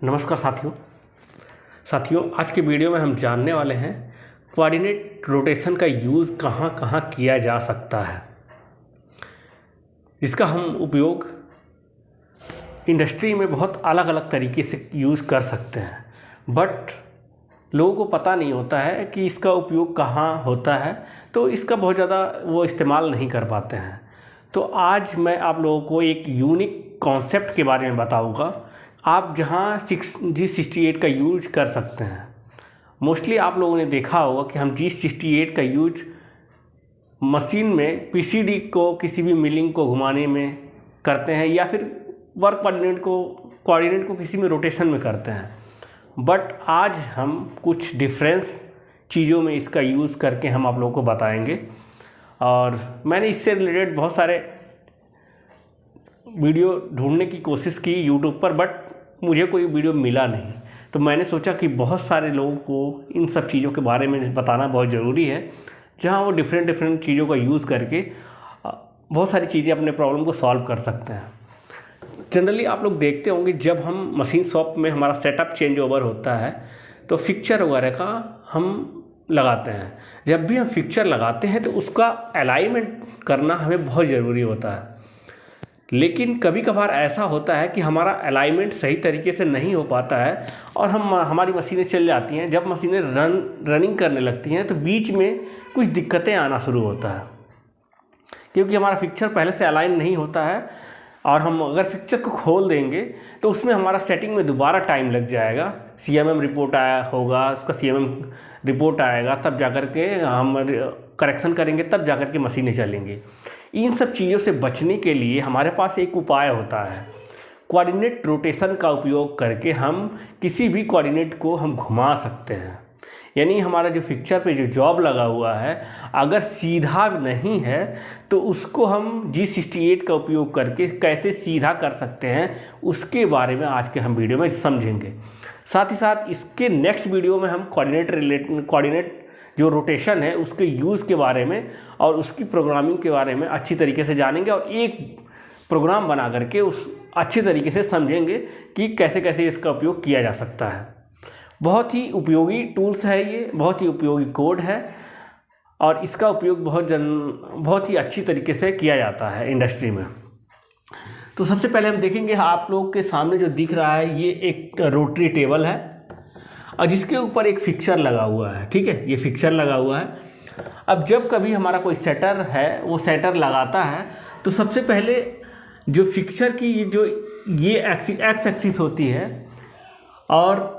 नमस्कार साथियों आज के वीडियो में हम जानने वाले हैं कोऑर्डिनेट रोटेशन का यूज़ कहाँ कहाँ किया जा सकता है। इसका हम उपयोग इंडस्ट्री में बहुत अलग अलग तरीके से यूज़ कर सकते हैं, बट लोगों को पता नहीं होता है कि इसका उपयोग कहाँ होता है, तो इसका बहुत ज़्यादा वो इस्तेमाल नहीं कर पाते हैं। तो आज मैं आप लोगों को एक यूनिक कॉन्सेप्ट के बारे में बताऊंगा, आप जहां G68 का यूज कर सकते हैं। मोस्टली आप लोगों ने देखा होगा कि हम G68 का यूज मशीन में PCD को किसी भी मिलिंग को घुमाने में करते हैं, या फिर वर्क कोऑर्डिनेट को किसी में रोटेशन में करते हैं। बट आज हम कुछ डिफरेंस चीज़ों में इसका यूज़ करके हम आप लोगों को बताएंगे। और मैंने इससे रिलेटेड बहुत सारे वीडियो ढूंढने की कोशिश की यूट्यूब पर, बट मुझे कोई वीडियो मिला नहीं। तो मैंने सोचा कि बहुत सारे लोगों को इन सब चीज़ों के बारे में बताना बहुत ज़रूरी है, जहां वो डिफरेंट चीज़ों का यूज़ करके बहुत सारी चीज़ें अपने प्रॉब्लम को सॉल्व कर सकते हैं। जनरली आप लोग देखते होंगे, जब हम मशीन शॉप में हमारा सेटअप चेंज ओवर होता है तो फिक्चर वगैरह का हम लगाते हैं। जब भी हम फिक्चर लगाते हैं तो उसका अलाइनमेंट करना हमें बहुत ज़रूरी होता है, लेकिन कभी कभार ऐसा होता है कि हमारा अलाइनमेंट सही तरीके से नहीं हो पाता है और हमारी मशीनें चल जाती हैं। जब मशीनें रनिंग करने लगती हैं तो बीच में कुछ दिक्कतें आना शुरू होता है, क्योंकि हमारा फिक्चर पहले से अलाइन नहीं होता है। और हम अगर फिक्चर को खोल देंगे तो उसमें हमारा सेटिंग में दोबारा टाइम लग जाएगा। CMM रिपोर्ट आया होगा, उसका CMM रिपोर्ट आएगा, तब जाकर के हम करेक्शन करेंगे, तब जाकर के मशीनें चलेंगी। इन सब चीज़ों से बचने के लिए हमारे पास एक उपाय होता है। कोऑर्डिनेट रोटेशन का उपयोग करके हम किसी भी कोऑर्डिनेट को हम घुमा सकते हैं। यानी हमारा जो फिक्चर पे जो जॉब लगा हुआ है, अगर सीधा नहीं है तो उसको हम G68 का उपयोग करके कैसे सीधा कर सकते हैं, उसके बारे में आज के हम वीडियो में समझेंगे। साथ ही साथ इसके नेक्स्ट वीडियो में हम कोऑर्डिनेट जो रोटेशन है उसके यूज़ के बारे में और उसकी प्रोग्रामिंग के बारे में अच्छी तरीके से जानेंगे, और एक प्रोग्राम बना करके उस अच्छे तरीके से समझेंगे कि कैसे कैसे इसका उपयोग किया जा सकता है। बहुत ही उपयोगी टूल्स है ये, बहुत ही उपयोगी कोड है, और इसका उपयोग बहुत ही अच्छी तरीके से किया जाता है इंडस्ट्री में। तो सबसे पहले हम देखेंगे, आप लोग के सामने जो दिख रहा है ये एक रोटरी टेबल है और जिसके ऊपर एक फिक्चर लगा हुआ है। ठीक है, ये फिक्चर लगा हुआ है। अब जब कभी हमारा कोई सेटर है वो सेटर लगाता है तो सबसे पहले जो फिक्चर की ये एक्स एक्सिस होती है और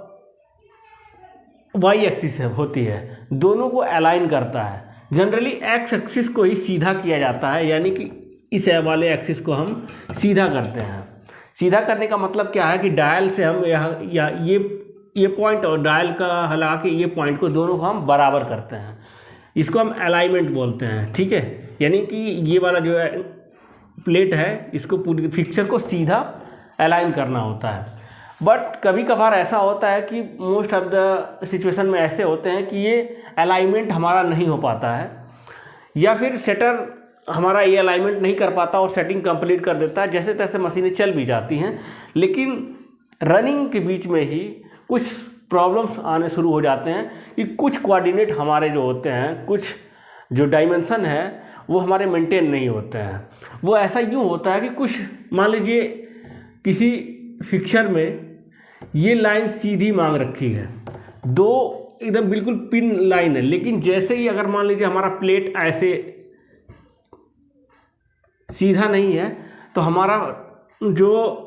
वाई एक्सिस होती है, दोनों को अलाइन करता है। जनरली एक्स एक्सिस को ही सीधा किया जाता है, यानी कि इस वाले एक्सिस को हम सीधा करते हैं। सीधा करने का मतलब क्या है कि डायल से हम यहाँ ये पॉइंट और डायल का हला के ये पॉइंट को दोनों को हम बराबर करते हैं। इसको हम अलाइनमेंट बोलते हैं। ठीक है, यानी कि ये वाला जो प्लेट है इसको पूरी फिक्चर को सीधा अलाइन करना होता है। बट कभी कभार ऐसा होता है कि मोस्ट ऑफ द सिचुएशन में ऐसे होते हैं कि ये अलाइनमेंट हमारा नहीं हो पाता है, या फिर सेटर हमारा ये अलाइनमेंट नहीं कर पाता और सेटिंग कंप्लीट कर देता है। जैसे तैसे मशीनें चल भी जाती हैं, लेकिन रनिंग के बीच में ही कुछ प्रॉब्लम्स आने शुरू हो जाते हैं कि कुछ कोऑर्डिनेट हमारे जो होते हैं, कुछ जो डायमेंशन है वो हमारे मेंटेन नहीं होते हैं। वो ऐसा यूँ होता है कि कुछ मान लीजिए किसी फिक्चर में ये लाइन सीधी मांग रखी है, दो एकदम बिल्कुल पिन लाइन है, लेकिन जैसे ही अगर मान लीजिए हमारा प्लेट ऐसे सीधा नहीं है तो हमारा जो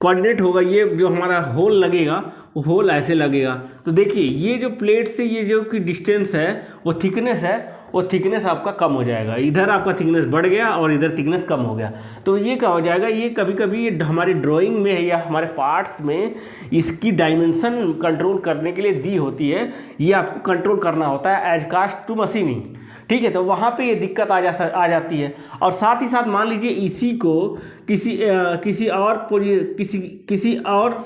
कोऑर्डिनेट होगा, ये जो हमारा होल लगेगा वो होल ऐसे लगेगा। तो देखिए ये जो प्लेट से ये जो कि डिस्टेंस है वो थिकनेस है, वो थिकनेस आपका कम हो जाएगा। इधर आपका थिकनेस बढ़ गया और इधर थिकनेस कम हो गया। तो ये क्या हो जाएगा, ये कभी कभी ये हमारी ड्राइंग में या हमारे पार्ट्स में इसकी डायमेंशन कंट्रोल करने के लिए दी होती है। ये आपको कंट्रोल करना होता है एज कास्ट टू मशीनिंग। ठीक है, तो वहाँ पे ये दिक्कत आ जाती है। और साथ ही साथ मान लीजिए इसी को किसी और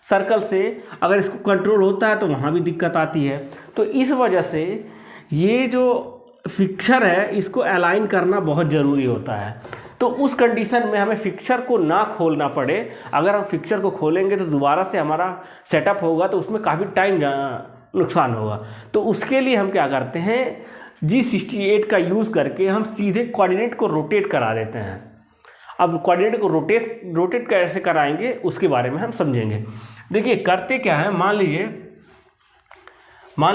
सर्कल से अगर इसको कंट्रोल होता है तो वहाँ भी दिक्कत आती है। तो इस वजह से ये जो फिक्चर है इसको अलाइन करना बहुत ज़रूरी होता है। तो उस कंडीशन में हमें फिक्सर को ना खोलना पड़े। अगर हम फिक्सर को खोलेंगे तो दोबारा से हमारा सेटअप होगा तो उसमें काफ़ी टाइम नुकसान होगा। तो उसके लिए हम क्या करते हैं, G68 का यूज़ करके हम सीधे कोऑर्डिनेट को रोटेट करा देते हैं। अब कोऑर्डिनेट को रोटेट कैसे कराएंगे उसके बारे में हम समझेंगे। देखिए करते क्या है, मान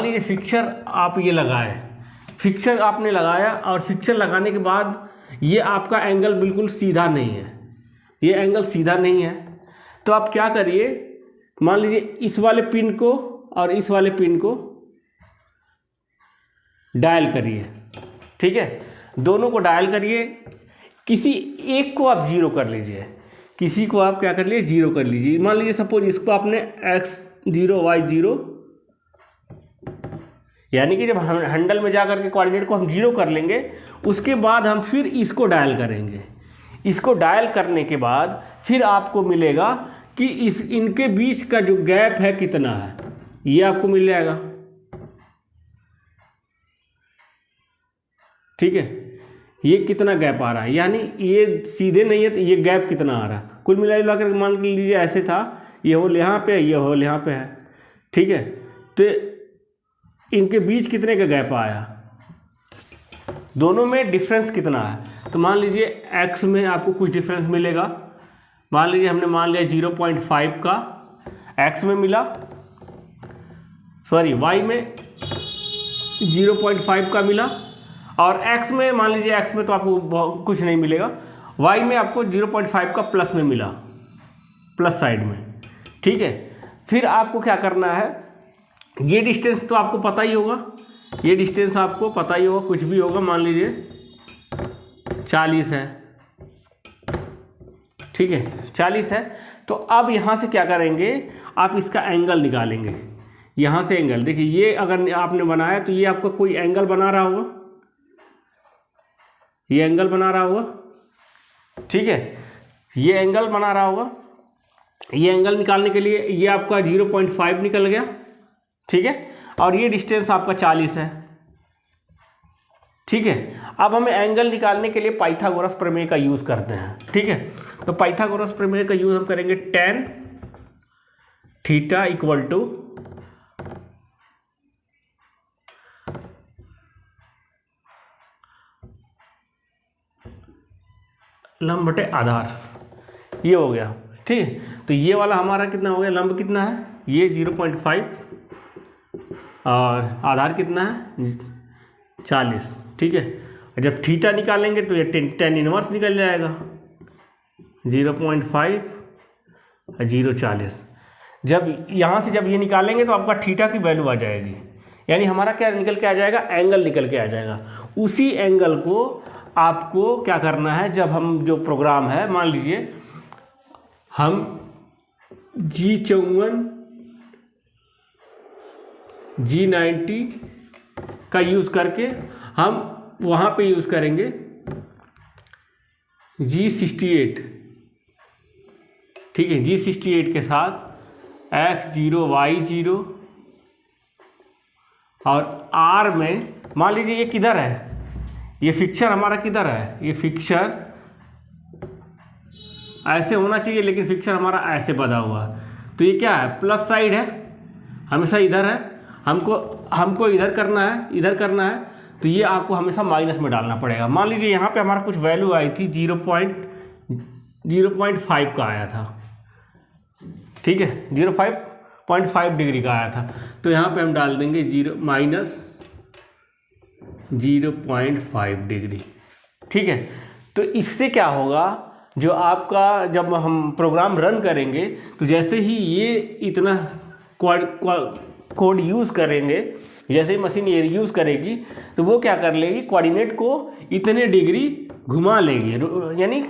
लीजिए फिक्सर आप ये लगाए, फिक्सर आपने लगाया और फिक्सर लगाने के बाद ये आपका एंगल बिल्कुल सीधा नहीं है, ये एंगल सीधा नहीं है। तो आप क्या करिए, मान लीजिए इस वाले पिन को और इस वाले पिन को डायल करिए, ठीक है, दोनों को डायल करिए। किसी एक को आप जीरो कर लीजिए, किसी को आप क्या कर लीजिए, जीरो कर लीजिए। मान लीजिए सपोज इसको आपने x0 y0, यानी कि जब हम हैंडल में जा करके कोऑर्डिनेट को हम जीरो कर लेंगे, उसके बाद हम फिर इसको डायल करेंगे। इसको डायल करने के बाद फिर आपको मिलेगा कि इनके बीच का जो गैप है कितना है, ये आपको मिल जाएगा, ठीक है। ये कितना गैप आ रहा है, यानी ये सीधे नहीं है तो ये गैप कितना आ रहा है, कुल मिला कर मान लीजिए ऐसे था, ये होल यहाँ पे है, ये होल यहाँ पे है, ठीक है। तो इनके बीच कितने का गैप आया, दोनों में डिफरेंस कितना है। तो मान लीजिए x में आपको कुछ डिफरेंस मिलेगा, मान लीजिए हमने मान लिया 0.5 का x में मिला, सॉरी y में 0.5 का मिला, और x में मान लीजिए x में तो आपको कुछ नहीं मिलेगा, y में आपको 0.5 का प्लस में मिला, प्लस साइड में, ठीक है। फिर आपको क्या करना है, ये डिस्टेंस तो आपको पता ही होगा, ये डिस्टेंस आपको पता ही होगा, कुछ भी होगा, मान लीजिए 40 है, ठीक है, 40 है। तो अब यहाँ से क्या करेंगे, आप इसका एंगल निकालेंगे, यहाँ से एंगल, देखिए ये अगर आपने बनाया तो ये आपका कोई एंगल बना रहा होगा, ये एंगल बना रहा होगा, ठीक है, ये एंगल बना रहा होगा। ये एंगल निकालने के लिए ये आपका 0.5 निकल गया, ठीक है, और ये डिस्टेंस आपका 40 है, ठीक है। अब हमें एंगल निकालने के लिए पाइथागोरस प्रमेय का यूज़ करते हैं, ठीक है। तो पाइथागोरस प्रमेय का यूज़ हम करेंगे, tan थीटा इक्वल टू लंब बटे आधार, ये हो गया, ठीक है। तो ये वाला हमारा कितना हो गया, लंब कितना है, ये 0.5 और आधार कितना है 40, ठीक है। जब थीटा निकालेंगे तो ये tan इनवर्स निकल जाएगा, 0.5 और 0.40। जब यहाँ से जब ये निकालेंगे तो आपका थीटा की वैल्यू आ जाएगी, यानी हमारा क्या निकल के आ जाएगा, एंगल निकल के आ जाएगा। उसी एंगल को आपको क्या करना है, जब हम जो प्रोग्राम है, मान लीजिए हम G54 G90 का यूज़ करके हम वहाँ पे यूज़ करेंगे G68, ठीक है। G68 के साथ x0 y0 और r में मान लीजिए ये किधर है, ये फिक्सर हमारा किधर है, ये फिक्सर ऐसे होना चाहिए, लेकिन फिक्सर हमारा ऐसे बधा हुआ है। तो ये क्या है, प्लस साइड है, हमेशा इधर है, हमको इधर करना है, इधर करना है, तो ये आपको हमेशा माइनस में डालना पड़ेगा। मान लीजिए यहाँ पे हमारा कुछ वैल्यू आई थी 0.5 का आया था, ठीक है, 0.5 डिग्री का आया था, तो यहाँ पे हम डाल देंगे -0.5 डिग्री, ठीक है। तो इससे क्या होगा, जो आपका जब हम प्रोग्राम रन करेंगे तो जैसे ही ये इतना कोड यूज़ करेंगे, जैसे ही मशीन ये यूज़ करेगी तो वो क्या कर लेगी, कोऑर्डिनेट को इतने डिग्री घुमा लेगी, यानी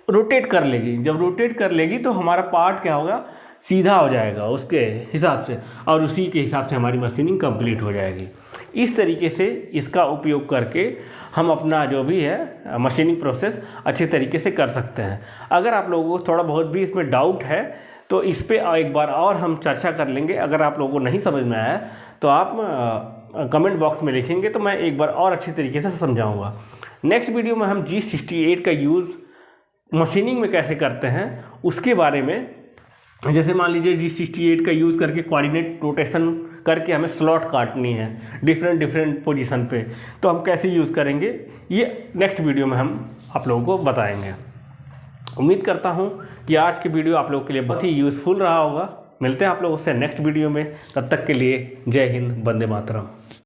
रोटेट कर लेगी। जब रोटेट कर लेगी तो हमारा पार्ट क्या होगा, सीधा हो जाएगा उसके हिसाब से, और उसी के हिसाब से हमारी मशीनिंग कंप्लीट हो जाएगी। इस तरीके से इसका उपयोग करके हम अपना जो भी है मशीनिंग प्रोसेस अच्छे तरीके से कर सकते हैं। अगर आप लोगों को थोड़ा बहुत भी इसमें डाउट है तो इस पे एक बार और हम चर्चा कर लेंगे। अगर आप लोगों को नहीं समझ में आया तो आप कमेंट बॉक्स में लिखेंगे तो मैं एक बार और अच्छी तरीके से समझाऊंगा। नेक्स्ट वीडियो में हम G68 का यूज़ मशीनिंग में कैसे करते हैं उसके बारे में, जैसे मान लीजिए G68 का यूज़ करके कोऑर्डिनेट रोटेशन करके हमें स्लॉट काटनी है डिफरेंट पोजीशन पे, तो हम कैसे यूज़ करेंगे ये नेक्स्ट वीडियो में हम आप लोगों को बताएंगे। उम्मीद करता हूँ कि आज की वीडियो आप लोगों के लिए बहुत ही यूज़फुल रहा होगा। मिलते हैं आप लोगों से नेक्स्ट वीडियो में, तब तक के लिए जय हिंद, वंदे मातरम।